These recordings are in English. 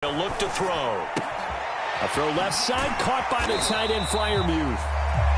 He'll look to throw. A throw left side, caught by the tight end Freiermuth.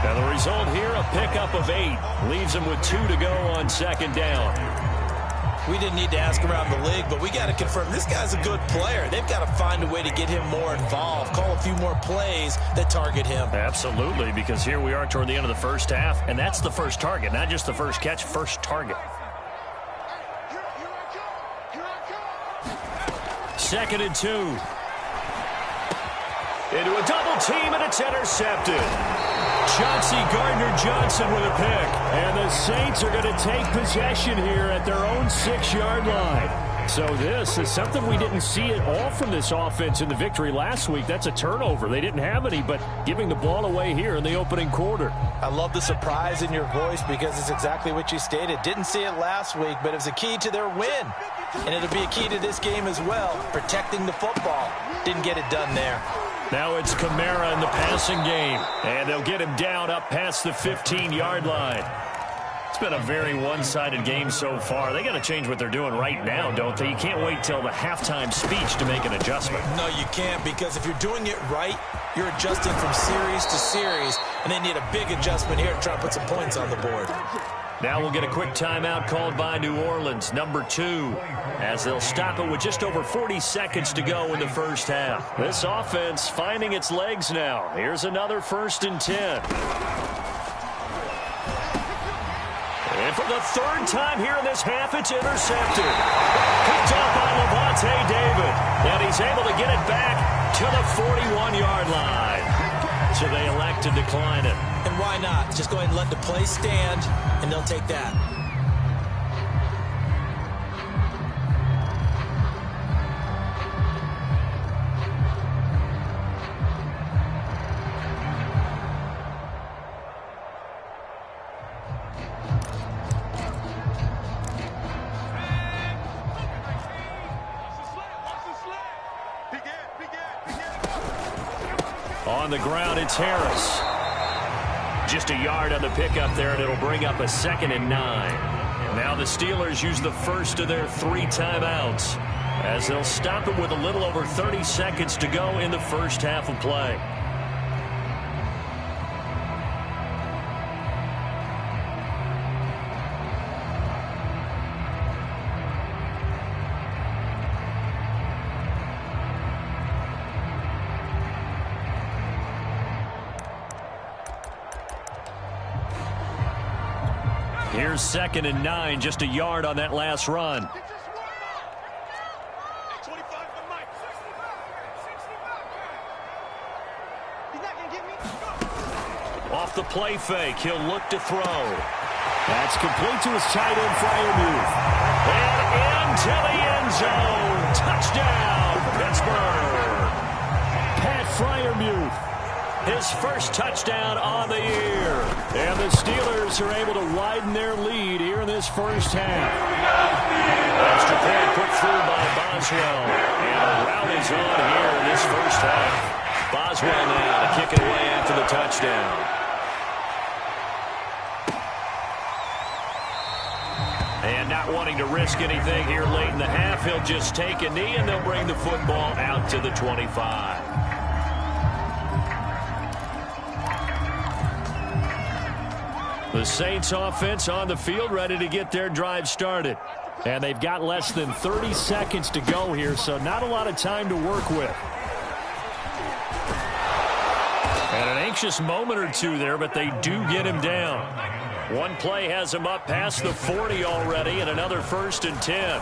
Now the result here, a pickup of 8. Leaves him with 2 to go on second down. We didn't need to ask around the league, but we got to confirm this guy's a good player. They've got to find a way to get him more involved, call a few more plays that target him. Absolutely, because here we are toward the end of the first half, and that's the first target, not just the first catch, first target. Second and 2. Into a double team, and it's intercepted. Chauncey Gardner-Johnson with a pick. And the Saints are going to take possession here at their own 6-yard line. So this is something we didn't see at all from this offense in the victory last week. That's a turnover. They didn't have any, but giving the ball away here in the opening quarter. I love the surprise in your voice because it's exactly what you stated. Didn't see it last week, but it was a key to their win. And it'll be a key to this game as well, protecting the football. Didn't get it done there. Now it's Kamara in the passing game, and they'll get him down up past the 15-yard line. It's been a very one-sided game so far. They got to change what they're doing right now, don't they? You can't wait till the halftime speech to make an adjustment. No, you can't, because if you're doing it right, you're adjusting from series to series, and they need a big adjustment here to try to put some points on the board. Now we'll get a quick timeout called by New Orleans, number 2, as they'll stop it with just over 40 seconds to go in the first half. This offense finding its legs now. Here's another 1st and 10. And for the 3rd time here in this half, it's intercepted. Picked off by Lavonte David. And he's able to get it back to the 41-yard line. So they elect to decline it. And why not? Just go ahead and let the play stand, and they'll take that. On the ground, it's Harris. Just a yard on the pickup there, and it'll bring up a 2nd and 9. Now the Steelers use the first of their 3 timeouts as they'll stop it with a little over 30 seconds to go in the first half of play. Here's 2nd and 9, just a yard on that last run. Off the play fake, he'll look to throw. That's complete to his tight end, Freiermuth. And into the end zone. Touchdown, Pittsburgh. Pat Freiermuth. His first touchdown on the year. And the Steelers are able to widen their lead here in this first half. Extra point put through by Boswell. And a rout is on here in this first half. Boswell now to kick it away after the touchdown. And not wanting to risk anything here late in the half, he'll just take a knee and they'll bring the football out to the 25. The Saints offense on the field ready to get their drive started. And they've got less than 30 seconds to go here, so not a lot of time to work with. And an anxious moment or two there, but they do get him down. One play has him up past the 40 already, and another 1st and 10.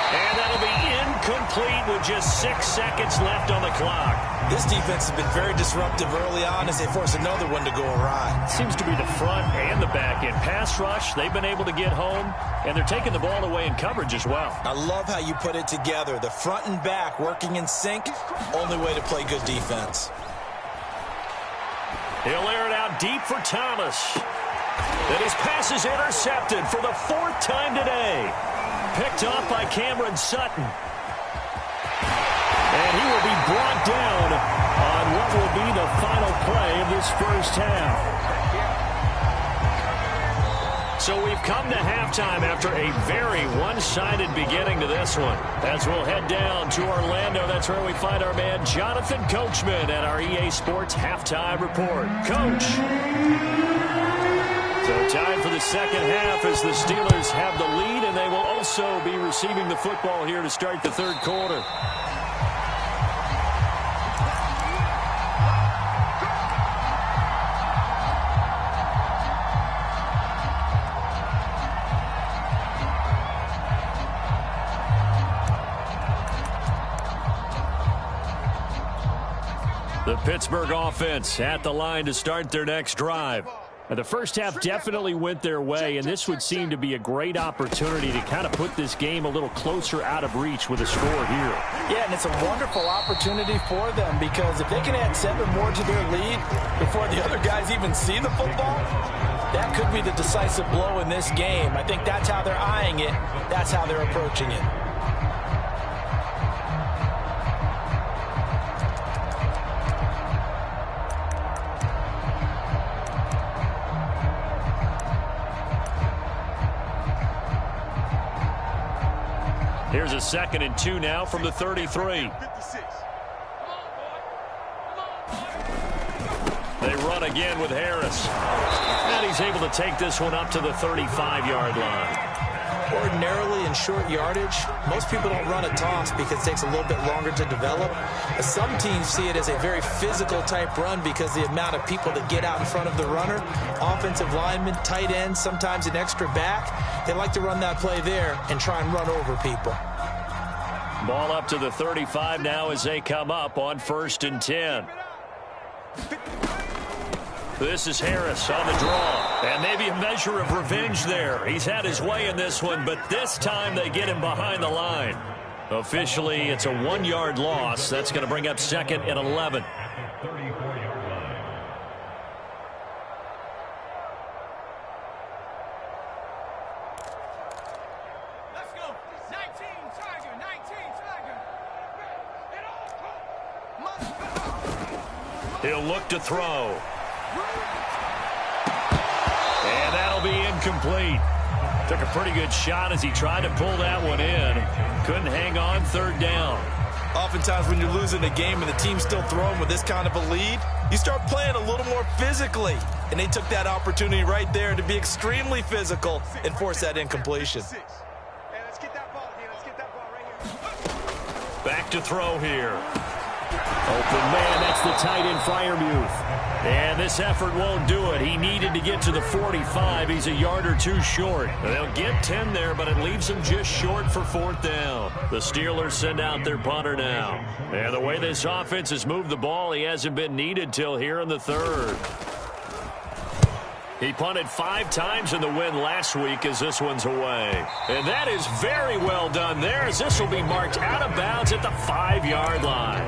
And that'll be incomplete with just 6 seconds left on the clock. This defense has been very disruptive early on as they force another one to go awry. Seems to be the front and the back end. Pass rush, they've been able to get home, and they're taking the ball away in coverage as well. I love how you put it together. The front and back working in sync, only way to play good defense. He'll air it out deep for Thomas. Then his pass is intercepted for the 4th time today. Picked off by Cameron Sutton. And he will be brought down on what will be the final play of this first half. So we've come to halftime after a very one-sided beginning to this one. As we'll head down to Orlando, that's where we find our man Jonathan Coachman at our EA Sports Halftime Report. Coach. So time for the second half as the Steelers have the lead, and they will also be receiving the football here to start the third quarter. The Pittsburgh offense at the line to start their next drive. Now, the first half definitely went their way, and this would seem to be a great opportunity to kind of put this game a little closer out of reach with a score here. Yeah, and it's a wonderful opportunity for them because if they can add 7 more to their lead before the other guys even see the football, that could be the decisive blow in this game. I think that's how they're eyeing it. That's how they're approaching it. Here's a 2nd and 2 now from the 33. They run again with Harris. And he's able to take this one up to the 35-yard line. Ordinarily in short yardage, most people don't run a toss because it takes a little bit longer to develop. Some teams see it as a very physical type run because the amount of people that get out in front of the runner, offensive linemen, tight ends, sometimes an extra back, they like to run that play there and try and run over people. Ball up to the 35 now as they come up on 1st and 10. This is Harris on the draw. And maybe a measure of revenge there. He's had his way in this one, but this time they get him behind the line. Officially, it's a 1-yard loss. That's going to bring up 2nd and 11. He'll look to throw. And that'll be incomplete. Took a pretty good shot as he tried to pull that one in. Couldn't hang on, 3rd down. Oftentimes when you're losing a game and the team's still throwing with this kind of a lead, you start playing a little more physically. And they took that opportunity right there to be extremely physical and force that incompletion. Back to throw here. Open man, that's the tight end, Freiermuth. And this effort won't do it. He needed to get to the 45. He's a yard or 2 short. They'll get 10 there, but it leaves him just short for 4th down. The Steelers send out their punter now. And the way this offense has moved the ball, he hasn't been needed till here in the 3rd. He punted 5 times in the win last week as this one's away. And that is very well done there as this will be marked out of bounds at the 5-yard line.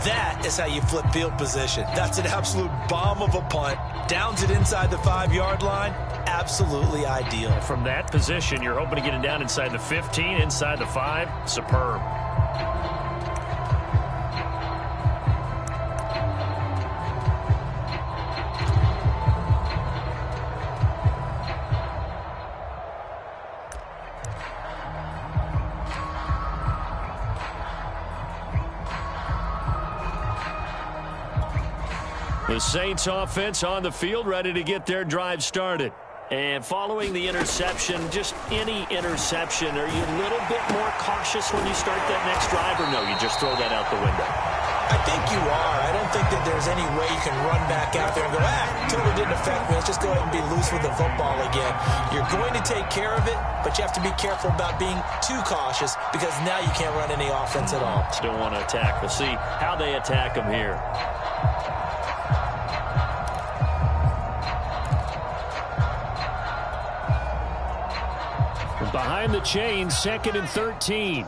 That is how you flip field position. That's an absolute bomb of a punt. Downs it inside the 5-yard line. Absolutely ideal. From that position, you're hoping to get it down inside the 15, inside the 5. Superb. The Saints offense on the field, ready to get their drive started. And following the interception, just any interception, are you a little bit more cautious when you start that next drive, or no, you just throw that out the window? I think you are. I don't think that there's any way you can run back out there and go, totally didn't affect me. Let's just go ahead and be loose with the football again. You're going to take care of it, but you have to be careful about being too cautious because now you can't run any offense at all. Still want to attack. We'll see how they attack them here. Behind the chain, 2nd and 13.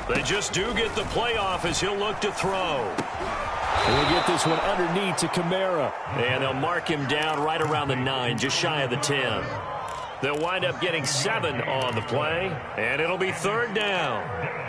They just do get the playoff as he'll look to throw. We'll get this one underneath to Kamara. And they'll mark him down right around the 9, just shy of the 10. They'll wind up getting 7 on the play, and it'll be 3rd down.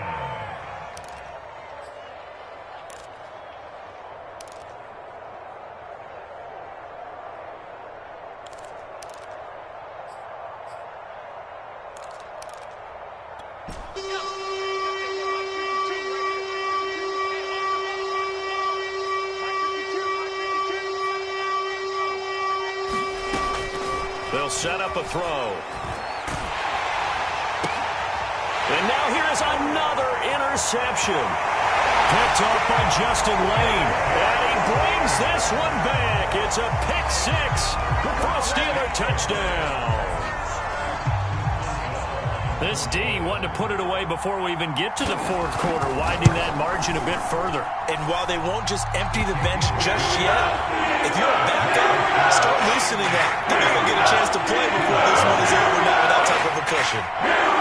They'll set up a throw. And now here is another interception. Picked off by Justin Lane. And he brings this one back. It's a pick-6 for a Steeler touchdown. This D wanted to put it away before we even get to the 4th quarter, widening that margin a bit further. And while they won't just empty the bench just yet, if you're a backup, start loosening that. Then you'll get a chance to play before this one is over now with that type of a cushion.